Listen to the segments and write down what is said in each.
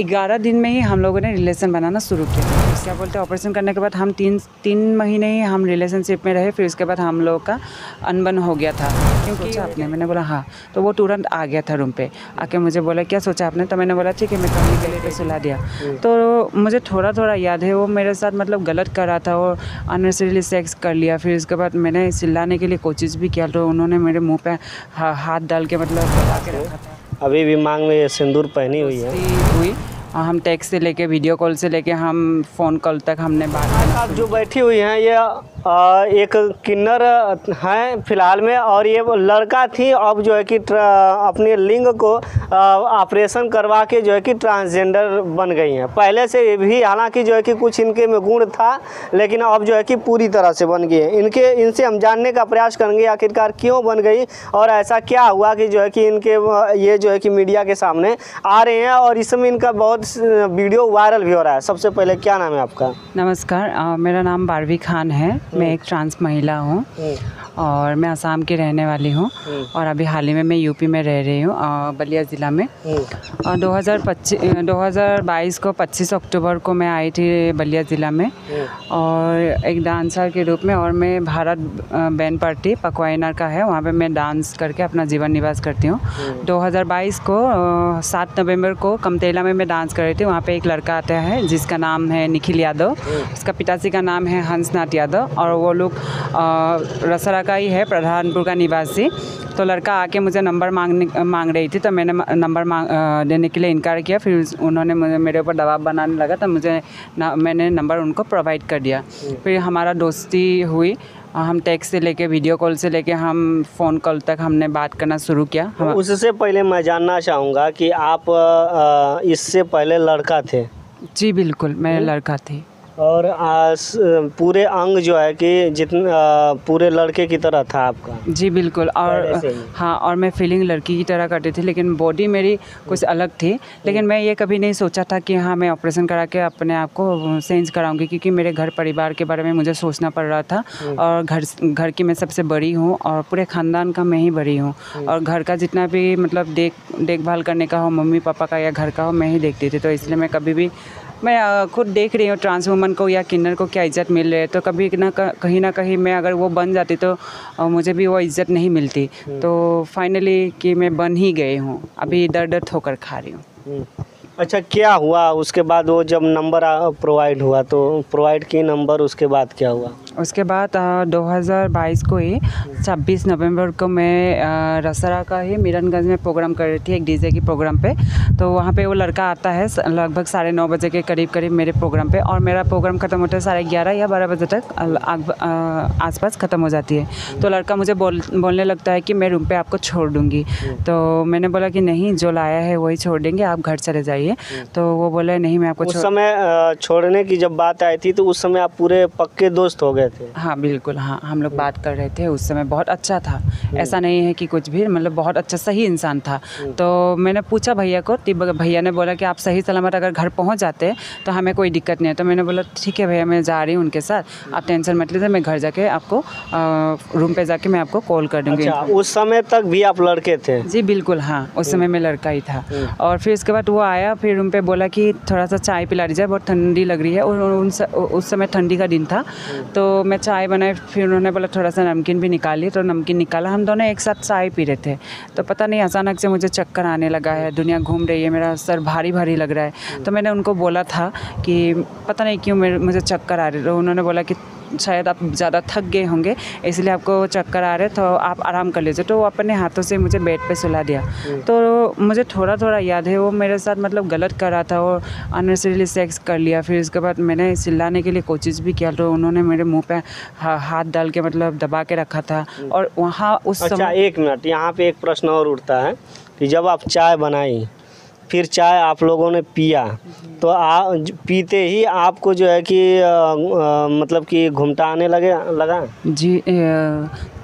11 दिन में ही हम लोगों ने रिलेशन बनाना शुरू किया। क्या बोलते हैं, ऑपरेशन करने के बाद हम तीन महीने ही हम रिलेशनशिप में रहे। फिर उसके बाद हम लोग का अनबन हो गया था। क्योंकि सोचा आपने? मैंने बोला हाँ। तो वो तुरंत आ गया था रूम पे, आके मुझे बोला क्या सोचा आपने? तो मैंने बोला ठीक है, मैं कहीं के लिए सुला दिया। तो मुझे थोड़ा थोड़ा याद है वो मेरे साथ मतलब गलत कर रहा था और अननेसेसरीली सेक्स कर लिया। फिर उसके बाद मैंने चिल्लाने के लिए कोशिश भी किया, तो उन्होंने मेरे मुँह पे हाथ डाल के मतलब दबा के रखा था। अभी भी मांग में ये सिंदूर पहनी हुई है। हम टेक्स्ट से लेके वीडियो कॉल से लेके हम फ़ोन कॉल तक हमने बात करना। आप जो बैठी हुई हैं ये एक किन्नर हैं फिलहाल में, और ये लड़का थी। अब जो है कि अपने लिंग को ऑपरेशन करवा के जो है कि ट्रांसजेंडर बन गई हैं। पहले से भी हालांकि जो है कि कुछ इनके में गुण था, लेकिन अब जो है कि पूरी तरह से बन गई है। इनसे हम जानने का प्रयास करेंगे आखिरकार क्यों बन गई और ऐसा क्या हुआ कि जो है कि इनके ये जो है कि मीडिया के सामने आ रहे हैं और इस समय इनका बहुत वीडियो वायरल भी हो रहा है। सबसे पहले क्या नाम है आपका? नमस्कार, मेरा नाम बारवी खान है। मैं एक ट्रांस महिला हूँ और मैं असम की रहने वाली हूँ और अभी हाल ही में मैं यूपी में रह रही हूँ, बलिया ज़िला में। 2022 को 25 अक्टूबर को मैं आई थी बलिया ज़िला में और एक डांसर के रूप में। और मैं भारत बैंड पार्टी पकवाइनर का है, वहाँ पे मैं डांस करके अपना जीवन निवास करती हूँ। 2022 को 7 नवंबर को कमतेला में मैं डांस कर रही थी। वहाँ पे एक लड़का आता है जिसका नाम है निखिल यादव, उसका पिताजी का नाम है हंसनाथ यादव और वो लोग रसरा का ही है, प्रधानपुर का निवासी। तो लड़का आके मुझे नंबर मांग रही थी, तो मैंने नंबर देने के लिए इनकार किया। फिर उन्होंने मेरे ऊपर दबाव बनाने लगा, तो मैंने नंबर उनको प्रोवाइड कर दिया। फिर हमारा दोस्ती हुई, हम टेक्स्ट से लेके वीडियो कॉल से लेके हम फ़ोन कॉल तक हमने बात करना शुरू किया। उससे पहले मैं जानना चाहूँगा कि आप इससे पहले लड़का थे? जी बिल्कुल, मैं लड़का थी। और पूरे अंग जो है कि पूरे लड़के की तरह था आपका? जी बिल्कुल। और हाँ, और मैं फीलिंग लड़की की तरह करती थी, लेकिन बॉडी मेरी कुछ अलग थी। लेकिन मैं ये कभी नहीं सोचा था कि हाँ मैं ऑपरेशन करा के अपने आप को चेंज कराऊंगी, क्योंकि मेरे घर परिवार के बारे में मुझे सोचना पड़ रहा था। और घर की मैं सबसे बड़ी हूँ और पूरे ख़ानदान का मैं ही बड़ी हूँ। और घर का जितना भी मतलब देखभाल करने का हो, मम्मी पापा का या घर का हो, मैं ही देखती थी। तो इसलिए मैं कभी भी मैं खुद देख रही हूँ ट्रांस वुमन को या किन्नर को क्या इज़्ज़त मिल रही है, तो कभी कहीं ना कहीं मैं अगर वो बन जाती तो मुझे भी वो इज़्ज़त नहीं मिलती। तो फाइनली कि मैं बन ही गई हूँ, अभी दर्द ठोकर खा रही हूँ। अच्छा, क्या हुआ उसके बाद? वो जब नंबर प्रोवाइड हुआ तो प्रोवाइड की नंबर, उसके बाद क्या हुआ? उसके बाद 2022 को ही 26 नवंबर को मैं रसरा का ही मिरनगंज में प्रोग्राम कर रही थी, एक डीजे की प्रोग्राम पे। तो वहाँ पे वो लड़का आता है लगभग 9:30 बजे के करीब मेरे प्रोग्राम पे, और मेरा प्रोग्राम ख़त्म होता है 11:30 या 12 बजे तक आसपास ख़त्म हो जाती है। तो लड़का मुझे बोलने लगता है कि मैं रूम पे आपको छोड़ दूँगी। तो मैंने बोला कि नहीं, जो लाया है वही छोड़ देंगे, आप घर चले जाइए। तो वो बोले नहीं, मैं आपको उस समय छोड़ने की जब बात आई थी तो उस समय आप पूरे पक्के दोस्त हो गए थे? हाँ बिल्कुल, हाँ हम लोग बात कर रहे थे। उस समय बहुत अच्छा था, ऐसा नहीं है कि कुछ भी, मतलब बहुत अच्छा सही इंसान था। तो मैंने पूछा भैया को, भैया ने बोला कि आप सही सलामत अगर घर पहुंच जाते तो हमें कोई दिक्कत नहीं है। तो मैंने बोला ठीक है भैया, मैं जा रही हूँ उनके साथ, आप टेंशन मत लीजिए, मैं घर जाके आपको रूम पे जाके मैं आपको कॉल कर दूँगी। अच्छा, उस समय तक भी आप लड़के थे? जी बिल्कुल, हाँ उस समय मैं लड़का ही था। और फिर उसके बाद वो आया, फिर रूम पे बोला कि थोड़ा सा चाय पिला दीजिए, बहुत ठंडी लग रही है। और उस समय ठंडी का दिन था, तो मैं चाय बनाई। फिर उन्होंने बोला थोड़ा सा नमकीन भी निकालिए, तो नमकीन निकाला। हम दोनों एक साथ चाय पी रहे थे, तो पता नहीं अचानक से मुझे चक्कर आने लगा है, दुनिया घूम रही है, मेरा सर भारी भारी लग रहा है। तो मैंने उनको बोला था कि पता नहीं क्यों मुझे चक्कर आ रहे। तो उन्होंने बोला कि शायद आप ज़्यादा थक गए होंगे इसलिए आपको चक्कर आ रहे, तो आप आराम कर लीजिए। तो वो अपने हाथों से मुझे बेड पे सुला दिया। तो मुझे थोड़ा थोड़ा याद है वो मेरे साथ मतलब गलत कर रहा था और अननेसेसरीली सेक्स कर लिया। फिर उसके बाद मैंने चिल्लाने के लिए कोशिश भी किया, तो उन्होंने मेरे मुंह पे हाथ डाल के मतलब दबा के रखा था। और वहाँ उस समय। अच्छा, एक मिनट, यहाँ पे एक प्रश्न और उठता है कि जब आप चाय बनाई, फिर चाय आप लोगों ने पिया, तो पीते ही आपको जो है कि मतलब कि घुमटा आने लगा? जी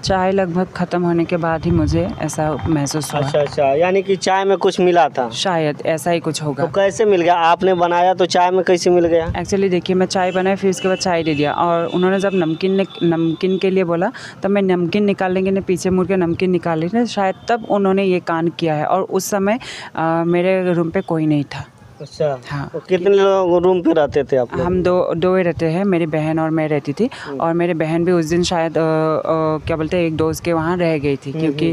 चाय लगभग ख़त्म होने के बाद ही मुझे ऐसा महसूस हुआ। अच्छा, यानी कि चाय में कुछ मिला था? शायद ऐसा ही कुछ होगा। तो कैसे मिल गया? आपने बनाया तो चाय में कैसे मिल गया? एक्चुअली देखिए, मैं चाय बनाई, फिर उसके बाद चाय दे दिया, और उन्होंने जब नमकीन के लिए बोला, तब मैं नमकीन निकालने के लिए पीछे मुड़ के नमकीन निकाल ली थी, शायद तब उन्होंने ये कांड किया है। और उस समय मेरे रूम पे कोई नहीं था। अच्छा, हाँ। तो कितने लोग रूम पे रहते थे आप लोग? हम दो ही रहते हैं, मेरी बहन और मैं रहती थी। और मेरी बहन भी उस दिन शायद क्या बोलते हैं, एक दोस्त के वहाँ रह गई थी, क्योंकि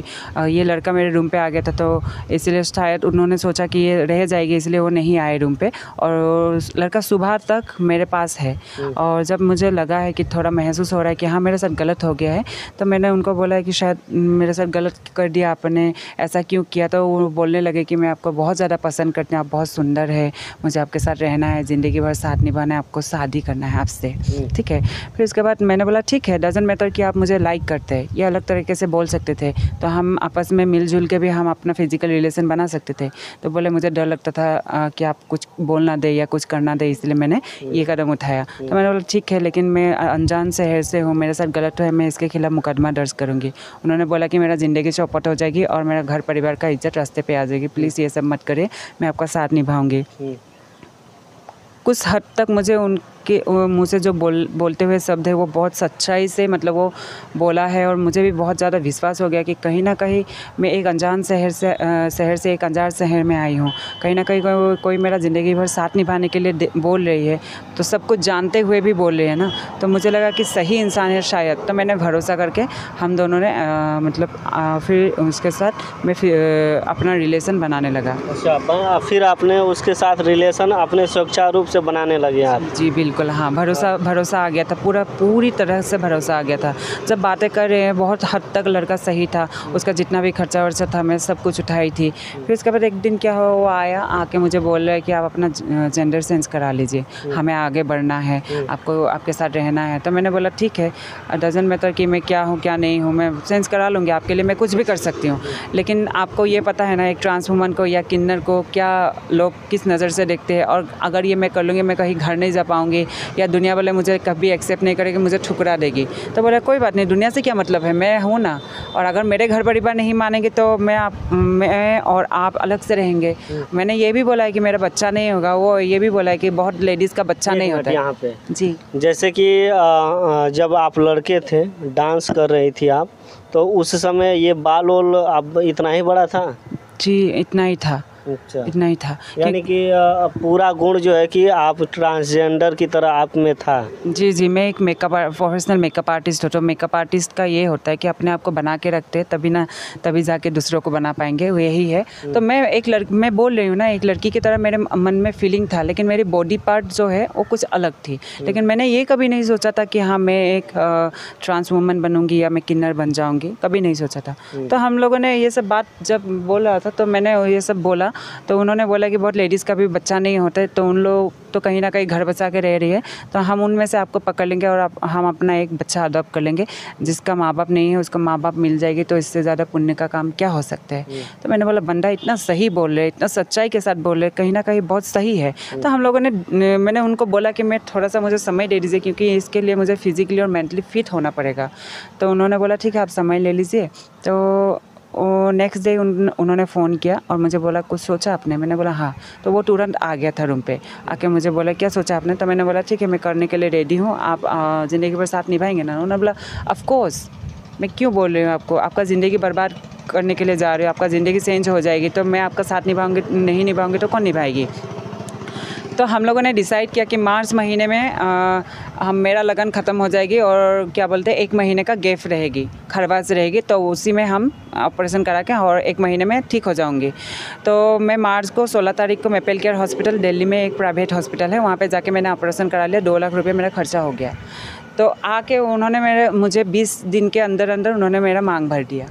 ये लड़का मेरे रूम पे आ गया था, तो इसलिए शायद उन्होंने सोचा कि ये रह जाएगी, इसलिए वो नहीं आए रूम पे। और लड़का सुबह तक मेरे पास है। और जब मुझे लगा है कि थोड़ा महसूस हो रहा है कि हाँ मेरे साथ गलत हो गया है, तो मैंने उनको बोला है कि शायद मेरे साथ गलत कर दिया आपने, ऐसा क्यों किया। तो वो बोलने लगे कि मैं आपको बहुत ज़्यादा पसंद करती हूँ, आप बहुत सुंदर है, मुझे आपके साथ रहना है, ज़िंदगी भर साथ निभाना है, आपको शादी करना है आपसे, ठीक है। फिर उसके बाद मैंने बोला ठीक है, डजंट मैटर कि आप मुझे लाइक करते हैं, ये अलग तरीके से बोल सकते थे, तो हम आपस में मिलजुल के भी हम अपना फिजिकल रिलेशन बना सकते थे। तो बोले मुझे डर लगता था कि आप कुछ बोलना दे या कुछ करना दे, इसलिए मैंने ये कदम उठाया। तो मैंने बोला ठीक है, लेकिन मैं अनजान शहर से हूँ, मेरे साथ गलत है, मैं इसके खिलाफ मुकदमा दर्ज करूँगी। उन्होंने बोला कि मेरा ज़िंदगी चौपट हो जाएगी और मेरा घर परिवार का इज्जत रास्ते पे आ जाएगी, प्लीज़ ये सब मत करिए, मैं आपका साथ निभाऊंगी। कुछ हद तक मुझे उनके मुँह से जो बोलते हुए शब्द है वो बहुत सच्चाई से, मतलब वो बोला है, और मुझे भी बहुत ज़्यादा विश्वास हो गया कि कहीं ना कहीं मैं एक अनजान शहर से एक अनजान शहर में आई हूँ, कहीं ना कहीं कोई मेरा ज़िंदगी भर साथ निभाने के लिए बोल रही है, तो सब कुछ जानते हुए भी बोल रही है ना। तो मुझे लगा कि सही इंसान है शायद, तो मैंने भरोसा करके हम दोनों ने फिर उसके साथ मैं फिर अपना रिलेशन बनाने लगा। अच्छा, फिर आपने उसके साथ रिलेशन अपने सुरक्षा रूप से बनाने लगे आप? जी बिल्कुल, हाँ, भरोसा आ गया था, पूरी तरह से भरोसा आ गया था। जब बातें कर रहे हैं, बहुत हद तक लड़का सही था, उसका जितना भी खर्चा वर्चा था मैं सब कुछ उठाई थी। फिर उसके बाद एक दिन क्या हुआ, वो आया, आके मुझे बोल रहा है कि आप अपना जेंडर चेंज करा लीजिए, हमें आगे बढ़ना है, आपको आपके साथ रहना है। तो मैंने बोला ठीक है, डजंट मैटर कि मैं क्या हूँ क्या नहीं हूँ, मैं चेंज करा लूँगी, आपके लिए मैं कुछ भी कर सकती हूँ। लेकिन आपको ये पता है ना, एक ट्रांस वुमन को या किन्नर को क्या लोग किस नज़र से देखते हैं, और अगर ये मैं कर लूँगी, मैं कहीं घर नहीं जा पाऊँगी, या दुनिया वाले मुझे कभी एक्सेप्ट नहीं करेगी, मुझे ठुकरा देगी। तो बोला कोई बात नहीं, दुनिया से क्या मतलब है, मैं हूँ ना, और अगर मेरे घर परिवार नहीं मानेंगे तो मैं और आप अलग से रहेंगे। मैंने ये भी बोला है कि मेरा बच्चा नहीं होगा, वो ये भी बोला है कि बहुत लेडीज़ का बच्चा नहीं होता है यहाँ पे। जी। जैसे कि जब आप लड़के थे, डांस कर रही थी आप, तो उस समय ये बाल अब इतना ही बड़ा था? जी इतना ही था। अच्छा, इतना ही था, यानी कि पूरा गुण जो है कि आप ट्रांसजेंडर की तरह आप में था। जी जी, मैं एक प्रोफेशनल मेकअप आर्टिस्ट हूँ। तो मेकअप आर्टिस्ट का ये होता है कि अपने आप को बना के रखते हैं, तभी जाके दूसरों को बना पाएंगे, वो यही है। तो मैं बोल रही हूँ ना, एक लड़की की तरह मेरे मन में फीलिंग था, लेकिन मेरी बॉडी पार्ट जो है वो कुछ अलग थी। लेकिन मैंने ये कभी नहीं सोचा था कि हाँ मैं एक ट्रांस वुमन बनूंगी या मैं किन्नर बन जाऊंगी, कभी नहीं सोचा था। तो हम लोगों ने ये सब बात जब बोल रहा था, तो मैंने ये सब बोला, तो उन्होंने बोला कि बहुत लेडीज़ का भी बच्चा नहीं होता है, तो उन लोग तो कहीं ना कहीं घर बचा के रह रही है, तो हम उनमें से आपको पकड़ लेंगे और हम अपना एक बच्चा अडॉप्ट कर लेंगे, जिसका माँ बाप नहीं है उसका माँ बाप मिल जाएगी, तो इससे ज़्यादा पुण्य का काम क्या हो सकता है। तो मैंने बोला बंदा इतना सही बोल रहे, इतना सच्चाई के साथ बोल रहे, कहीं ना कहीं बहुत सही है। तो हम लोगों ने मैंने उनको बोला कि मैं थोड़ा सा मुझे समय दे दीजिए, क्योंकि इसके लिए मुझे फिजिकली और मेंटली फिट होना पड़ेगा। तो उन्होंने बोला ठीक है, आप समय ले लीजिए। तो नेक्स्ट डे उन्होंने फ़ोन किया और मुझे बोला कुछ सोचा आपने? मैंने बोला हाँ। तो वो तुरंत आ गया था रूम पे, आके मुझे बोला क्या सोचा आपने? तो मैंने बोला ठीक है, मैं करने के लिए रेडी हूँ, आप ज़िंदगी भर साथ निभाएंगे ना? उन्होंने बोला ऑफ कोर्स, मैं क्यों बोल रही हूँ आपको, आपका ज़िंदगी बर्बाद करने के लिए जा रही हो, आपका ज़िंदगी चेंज हो जाएगी, तो मैं आपका साथ निभाऊंगी, नहीं निभाऊंगी तो कौन निभाएगी। तो हम लोगों ने डिसाइड किया कि मार्च महीने में मेरा लगन ख़त्म हो जाएगी और क्या बोलते हैं 1 महीने का गैप रहेगी, खरवास रहेगी, तो उसी में हम ऑपरेशन करा के और 1 महीने में ठीक हो जाऊंगी। तो मैं मार्च को 16 तारीख को मेपल केयर हॉस्पिटल, दिल्ली में एक प्राइवेट हॉस्पिटल है, वहाँ पे जाके मैंने ऑपरेशन करा लिया। 2 लाख रुपये मेरा खर्चा हो गया। तो आके उन्होंने मुझे 20 दिन के अंदर उन्होंने मेरा मांग भर दिया,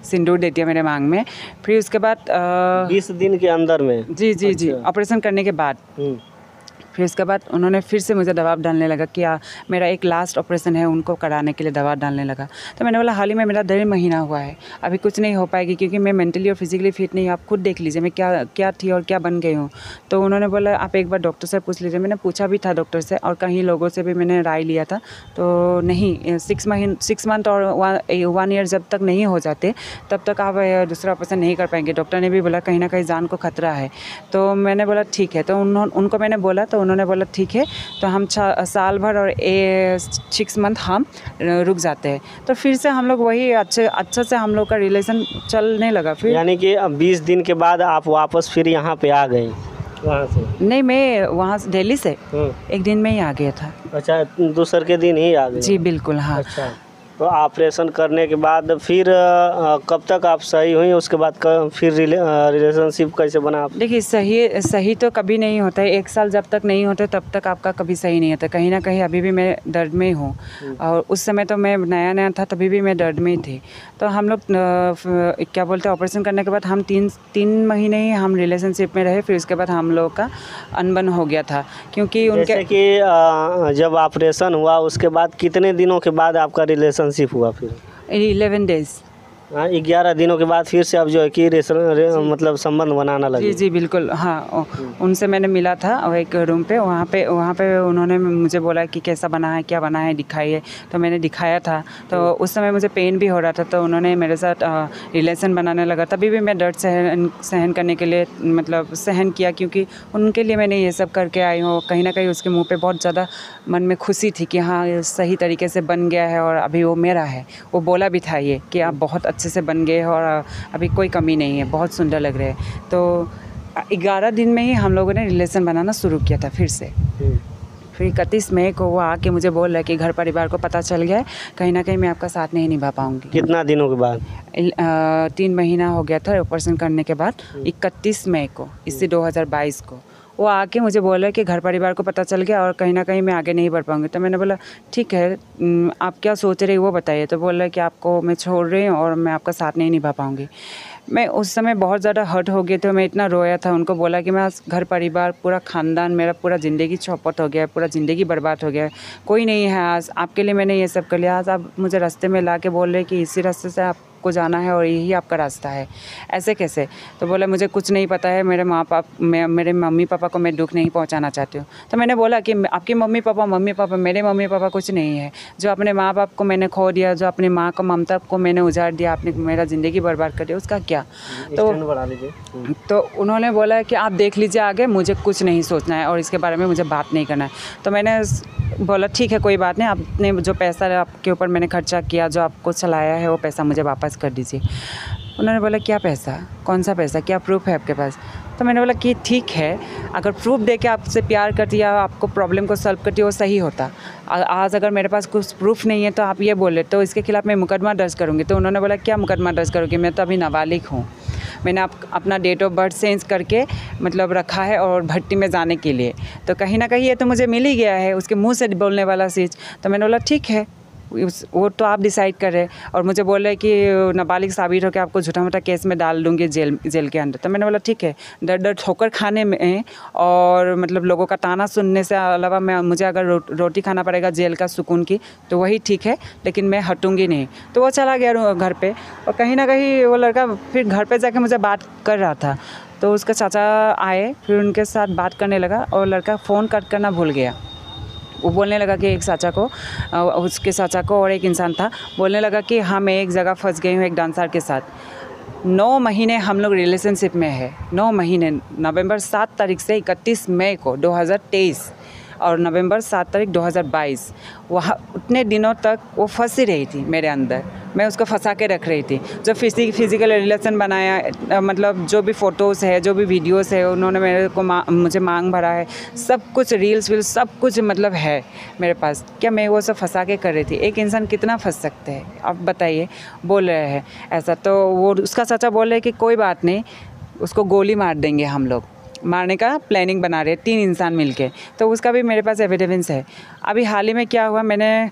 सिंदूर दे दिया मेरे मांग में। फिर उसके बाद 20 दिन के अंदर में? जी, ऑपरेशन करने के बाद फिर उसके बाद उन्होंने फिर से मुझे दबाव डालने लगा कि मेरा एक लास्ट ऑपरेशन है, उनको कराने के लिए दबाव डालने लगा। तो मैंने बोला हाल ही में मेरा 1.5 महीना हुआ है, अभी कुछ नहीं हो पाएगी क्योंकि मैं मेंटली और फिजिकली फिट नहीं, आप खुद देख लीजिए मैं क्या थी और क्या बन गई हूँ। तो उन्होंने बोला आप एक बार डॉक्टर से पूछ लीजिए। मैंने पूछा भी था डॉक्टर से और कहीं लोगों से भी मैंने राय लिया था, तो नहीं 6 मंथ और 1 ईयर जब तक नहीं हो जाते तब तक आप दूसरा ऑपरेशन नहीं कर पाएंगे। डॉक्टर ने भी बोला कहीं ना कहीं जान को खतरा है। तो मैंने बोला ठीक है। तो उनको मैंने बोला तो उन्होंने बोला ठीक है, तो हम साल भर और 6 मंथ हम रुक जाते हैं। तो फिर से हम लोग वही अच्छे से हम लोग का रिलेशन चलने लगा। फिर यानी कि 20 दिन के बाद आप वापस फिर यहाँ पे आ गई वहाँ से? नहीं, मैं वहाँ से दिल्ली से 1 दिन में ही आ गया था। अच्छा, दूसरे के दिन ही आ गए? जी बिल्कुल, हाँ। अच्छा, तो ऑपरेशन करने के बाद फिर कब तक आप सही हुई, उसके बाद फिर रिलेशनशिप कैसे बना आप? देखिए सही तो कभी नहीं होता है। 1 साल जब तक नहीं होते तब तक आपका कभी सही नहीं होता। कहीं ना कहीं अभी भी मैं दर्द में ही हूँ और उस समय तो मैं नया था, तभी भी मैं दर्द में ही थी। तो हम लोग क्या बोलते हैं, ऑपरेशन करने के बाद हम 3 महीने ही हम रिलेशनशिप में रहे। फिर उसके बाद हम लोग का अनबन हो गया था क्योंकि उनके जैसे कि जब ऑपरेशन हुआ उसके बाद कितने दिनों के बाद आपका रिलेशनशिप हुआ? फिर 11 डेज़। 11 दिनों के बाद फिर से आप जो है कि मतलब संबंध बनाना लगे? जी बिल्कुल, हाँ। उनसे मैंने मिला था और एक रूम पे, वहाँ पे उन्होंने मुझे बोला कि कैसा बना है, क्या बना है, दिखाइए। तो मैंने दिखाया था। तो उस समय मुझे पेन भी हो रहा था, तो उन्होंने मेरे साथ रिलेशन बनाने लगा। तभी भी मैं दर्द सहन करने के लिए मतलब सहन किया क्योंकि उनके लिए मैंने ये सब करके आई हूँ। कहीं ना कहीं उसके मुँह पे बहुत ज़्यादा मन में खुशी थी कि हाँ ये सही तरीके से बन गया है और अभी वो मेरा है। वो बोला भी था ये कि आप बहुत अच्छे से बन गए और अभी कोई कमी नहीं है, बहुत सुंदर लग रहे हैं। तो 11 दिन में ही हम लोगों ने रिलेशन बनाना शुरू किया था फिर से। फिर 31 मई को वो आके मुझे बोल रहा है कि घर परिवार को पता चल गया है, कहीं ना कहीं मैं आपका साथ नहीं निभा पाऊँगी। कितना दिनों के बाद? 3 महीना हो गया था ऑपरेशन करने के बाद। 31 मई को, इससे 2022 को वो आके मुझे बोला कि घर परिवार को पता चल गया और कहीं ना कहीं मैं आगे नहीं बढ़ पाऊँगी। तो मैंने बोला ठीक है, आप क्या सोच रहे हैं वो बताइए। तो बोल रहा कि आपको मैं छोड़ रही हूँ और मैं आपका साथ नहीं निभा पाऊँगी। मैं उस समय बहुत ज़्यादा हर्ट हो गए थे, मैं इतना रोया था। उनको बोला कि मैं घर परिवार, पूरा ख़ानदान, मेरा पूरा ज़िंदगी चौपट हो गया है, पूरा ज़िंदगी बर्बाद हो गया है, कोई नहीं है आज आपके लिए मैंने ये सब कर लिया। आज आप मुझे रास्ते में ला के बोल रहे कि इसी रास्ते से आपको जाना है और यही आपका रास्ता है, ऐसे कैसे? तो बोला मुझे कुछ नहीं पता है, मेरे मम्मी पापा को मैं दुख नहीं पहुंचाना चाहती हूँ। तो मैंने बोला कि आपके मम्मी पापा मेरे मम्मी पापा कुछ नहीं है। जो अपने माँ बाप को मैंने खो दिया, जो अपनी माँ को ममता को मैंने उजाड़ दिया, आपने मेरा ज़िंदगी बर्बाद कर दिया, उसका क्या? तो उन्होंने बोला कि आप देख लीजिए आगे, मुझे कुछ नहीं सोचना है और इसके बारे में मुझे बात नहीं करना है। तो मैंने बोला ठीक है कोई बात नहीं, आपने जो पैसा आपके ऊपर मैंने खर्चा किया, जो आपको चलाया है, वो पैसा मुझे वापस कर दीजिए। उन्होंने बोला क्या पैसा, कौन सा पैसा, क्या प्रूफ है आपके पास? तो मैंने बोला कि ठीक है, अगर प्रूफ दे के आपसे प्यार करती या आपको प्रॉब्लम को सॉल्व करती वो सही होता। आज अगर मेरे पास कुछ प्रूफ नहीं है तो आप ये बोले तो इसके खिलाफ़ मैं मुकदमा दर्ज करूँगी। तो उन्होंने बोला क्या मुकदमा दर्ज करोगे? मैं तो अभी नाबालिग हूँ, मैंने अपना डेट ऑफ बर्थ चेंज करके मतलब रखा है और भट्टी में जाने के लिए। तो कहीं ना कहीं ये तो मुझे मिल ही गया है, उसके मुँह से बोलने वाला चीज़। तो मैंने बोला ठीक है, वो तो आप डिसाइड कर रहे हैं। और मुझे बोल रहे कि नाबालिग साबित हो के आपको झूठा मूठा केस में डाल दूँगी जेल के अंदर। तो मैंने बोला ठीक है, दर ठोकर खाने में और मतलब लोगों का ताना सुनने से अलावा मुझे अगर रोटी खाना पड़ेगा जेल का सुकून की, तो वही ठीक है, लेकिन मैं हटूँगी नहीं। तो वो चला गया घर पर और कहीं ना कहीं वो लड़का फिर घर पर जाके मुझे बात कर रहा था। तो उसका चाचा आए, फिर उनके साथ बात करने लगा और लड़का फ़ोन कट करना भूल गया। वो बोलने लगा कि एक चाचा को, उसके चाचा को और एक इंसान था, बोलने लगा कि हाँ मैं एक जगह फंस गई हूँ एक डांसर के साथ। 9 महीने हम लोग रिलेशनशिप में है, 9 महीने, नवंबर 7 तारीख से 31 मई को 2023 और नवंबर 7 तारीख 2022, वहाँ उतने दिनों तक वो फंसी रही थी मेरे अंदर, मैं उसको फंसा के रख रही थी। जो फिज़िकल रिलेशन बनाया, मतलब जो भी फ़ोटोज़ है, जो भी वीडियोज़ है, उन्होंने मेरे को मुझे मांग भरा है, सब कुछ रील्स वील्स सब कुछ मतलब है मेरे पास। क्या मैं वो सब फंसा के कर रही थी? एक इंसान कितना फंस सकते हैं आप बताइए? बोल रहे हैं ऐसा। तो वो उसका चाचा बोल रहे कि कोई बात नहीं, उसको गोली मार देंगे, हम लोग मारने का प्लानिंग बना रहे हैं 3 इंसान मिलके। तो उसका भी मेरे पास एविडेंस है। अभी हाल ही में क्या हुआ, मैंने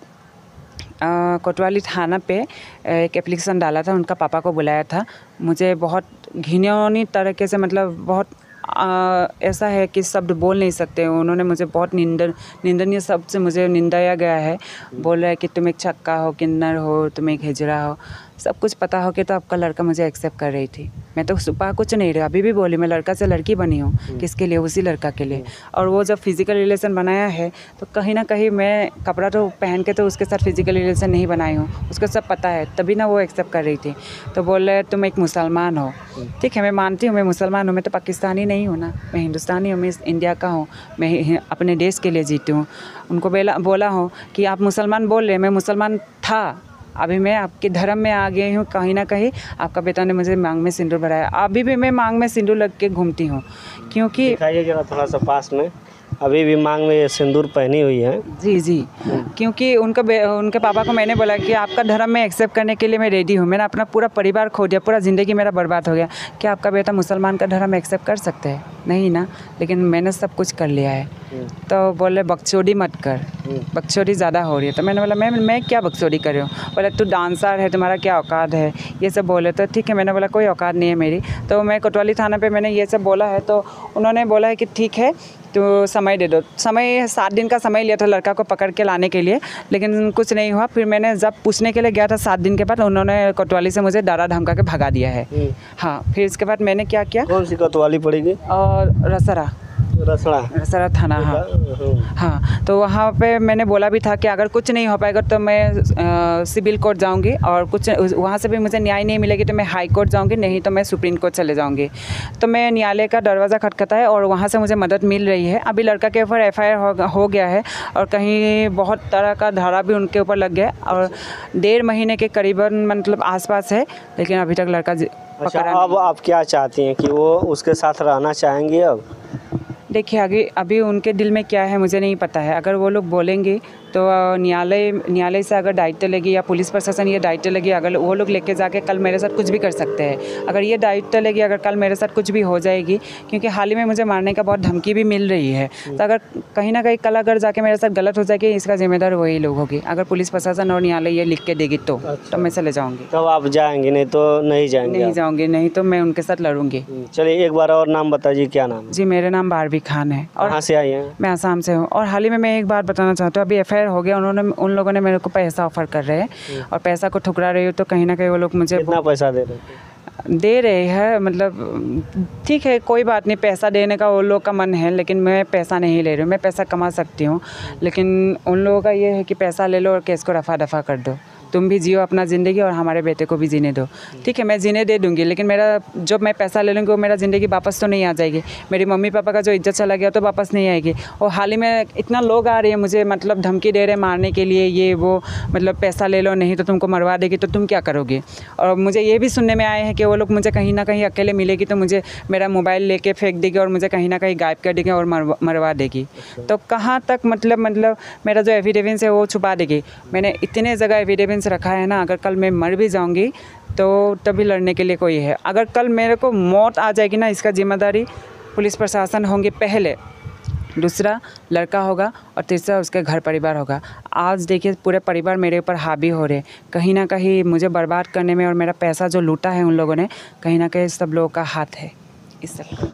कोतवाली थाना पे एक एप्लीकेशन डाला था, उनका पापा को बुलाया था। मुझे बहुत घिनौनी तरीके से मतलब बहुत ऐसा है कि शब्द बोल नहीं सकते। उन्होंने मुझे बहुत निंदनीय शब्द से मुझे निंदाया गया है। बोल रहा है कि तुम एक छक्का हो, किन्नर हो, तुम एक हिजड़ा हो। सब कुछ पता हो के तो आपका लड़का मुझे एक्सेप्ट कर रही थी। मैं तो सुबह कुछ नहीं रही, अभी भी बोली मैं लड़का से लड़की बनी हूँ। किसके लिए? उसी लड़का के लिए। और वो जब फिज़िकल रिलेशन बनाया है तो कहीं ना कहीं मैं कपड़ा तो पहन के तो उसके साथ फिज़िकल रिलेशन नहीं बनाई हूँ, उसको सब पता है, तभी ना वो एक्सेप्ट कर रही थी। तो बोल रहे तुम एक मुसलमान हो। ठीक है, मैं मानती हूँ मैं मुसलमान हूँ, मैं तो पाकिस्तानी नहीं हूँ ना, मैं हिंदुस्तानी हूँ, मैं इंडिया का हूँ, मैं अपने देश के लिए जीती हूँ। उनको बोला हूँ कि आप मुसलमान बोल रहे, मैं मुसलमान था, अभी मैं आपके धर्म में आ गई हूँ। कहीं ना कहीं आपका बेटा ने मुझे मांग में सिंदूर भराया, अभी भी मैं मांग में सिंदूर लग के घूमती हूँ। क्योंकि दिखाइए जरा थोड़ा सा पास में, अभी भी मांग में ये सिंदूर पहनी हुई है। जी जी, क्योंकि उनके पापा को मैंने बोला कि आपका धर्म में एक्सेप्ट करने के लिए मैं रेडी हूँ। मैंने अपना पूरा परिवार खो दिया, पूरा ज़िंदगी मेरा बर्बाद हो गया। क्या आपका बेटा मुसलमान का धर्म एक्सेप्ट कर सकते हैं? नहीं ना, लेकिन मैंने सब कुछ कर लिया है। तो बोले बकचोदी मत कर, बकचोदी ज़्यादा हो रही है। तो मैंने बोला मैं क्या बकचोदी कर रही हूँ? बोले तू डांसर है, तुम्हारा क्या औकात है, ये सब बोले। तो ठीक है, मैंने बोला कोई औकात नहीं है मेरी। तो मैं कोतवाली थाना पे मैंने ये सब बोला है, तो उन्होंने बोला है कि ठीक है तो समय दे दो। समय 7 दिन का समय लिया था लड़का को पकड़ के लाने के लिए, लेकिन कुछ नहीं हुआ। फिर मैंने जब पूछने के लिए गया था 7 दिन के बाद, उन्होंने कोतवाली से मुझे डरा धमका के भगा दिया है। हाँ, फिर इसके बाद मैंने क्या किया, कौन सी कोतवाली पड़ेगी? और रसड़ा थाना। हाँ, तो वहाँ पे मैंने बोला भी था कि अगर कुछ नहीं हो पाएगा तो मैं सिविल कोर्ट जाऊँगी, और कुछ वहाँ से भी मुझे न्याय नहीं मिलेगी तो मैं हाई कोर्ट जाऊँगी, नहीं तो मैं सुप्रीम कोर्ट चले जाऊँगी। तो मैं न्यायालय का दरवाज़ा खटखटा है और वहाँ से मुझे मदद मिल रही है। अभी लड़का के ऊपर FIR हो गया है और कहीं बहुत तरह का धारा भी उनके ऊपर लग गया, और 1.5 महीने के करीबन मतलब आसपास है, लेकिन अभी तक लड़का अच्छा, अब आप क्या चाहती हैं कि वो उसके साथ रहना चाहेंगी? अब देखिए अभी उनके दिल में क्या है मुझे नहीं पता है। अगर वो लोग बोलेंगे तो न्यायालय से अगर दायित्व लेगी या पुलिस प्रशासन ये दायित्व लेगी, अगर वो लोग लेके जाके कल मेरे साथ कुछ भी कर सकते हैं। अगर ये दायित्व लेगी, अगर कल मेरे साथ कुछ भी हो जाएगी, क्योंकि हाल ही में मुझे मारने का बहुत धमकी भी मिल रही है, तो अगर कहीं ना कहीं कल अगर जाके मेरे साथ गलत हो जाएगी, इसका जिम्मेदार वही लोग होगी। अगर पुलिस प्रशासन और न्यायालय ये लिख के देगी तो मैं चले जाऊँगी। तब आप जाएंगे, नहीं तो नहीं जाएंगे? नहीं जाऊँगी, नहीं तो मैं उनके साथ लड़ूंगी। चलिए एक बार और नाम बताइए, क्या नाम है? जी, मेरा नाम बारबी खान है। और कहाँ से आई हैं? मैं आसाम से हूँ। और हाल ही में मैं एक बात बताना चाहती हूँ, अभी FIR हो गया, उन लोगों ने मेरे को पैसा ऑफर कर रहे हैं और पैसा को ठुकरा रही हूँ, तो कहीं ना कहीं वो लोग मुझे कितना पैसा दे रहे हैं? मतलब ठीक है, कोई बात नहीं, पैसा देने का वो लोग का मन है, लेकिन मैं पैसा नहीं ले रही हूँ। मैं पैसा कमा सकती हूँ, लेकिन उन लोगों का ये है कि पैसा ले लो और केस को रफा दफा कर दो, तुम भी जियो अपना ज़िंदगी और हमारे बेटे को भी जीने दो। ठीक है, मैं जीने दे दूँगी, लेकिन मेरा जब मैं पैसा ले लूँगी वो मेरा ज़िंदगी वापस तो नहीं आ जाएगी। मेरी मम्मी पापा का जो इज्जत चला गया तो वापस नहीं आएगी। और हाल ही में इतना लोग आ रहे हैं मुझे मतलब धमकी दे रहे हैं मारने के लिए, ये वो, मतलब पैसा ले लो नहीं तो तुमको मरवा देगी, तो तुम क्या करोगे? और मुझे ये भी सुनने में आए हैं कि वो लोग मुझे कहीं ना कहीं अकेले मिलेगी तो मुझे मेरा मोबाइल लेके फेंक देगी और मुझे कहीं ना कहीं गायब कर देगी और मरवा देगी। तो कहाँ तक मतलब मेरा जो एविडेंस है वो छुपा देगी। मैंने इतने जगह एविडेंस रखा है ना, अगर कल मैं मर भी जाऊंगी तो तभी लड़ने के लिए कोई है। अगर कल मेरे को मौत आ जाएगी ना, इसका जिम्मेदारी पुलिस प्रशासन होंगे पहले, दूसरा लड़का होगा और तीसरा उसके घर परिवार होगा। आज देखिए पूरे परिवार मेरे ऊपर हावी हो रहे, कहीं ना कहीं मुझे बर्बाद करने में, और मेरा पैसा जो लूटा है उन लोगों ने, कहीं ना कहीं सब लोगों का हाथ है इस सब।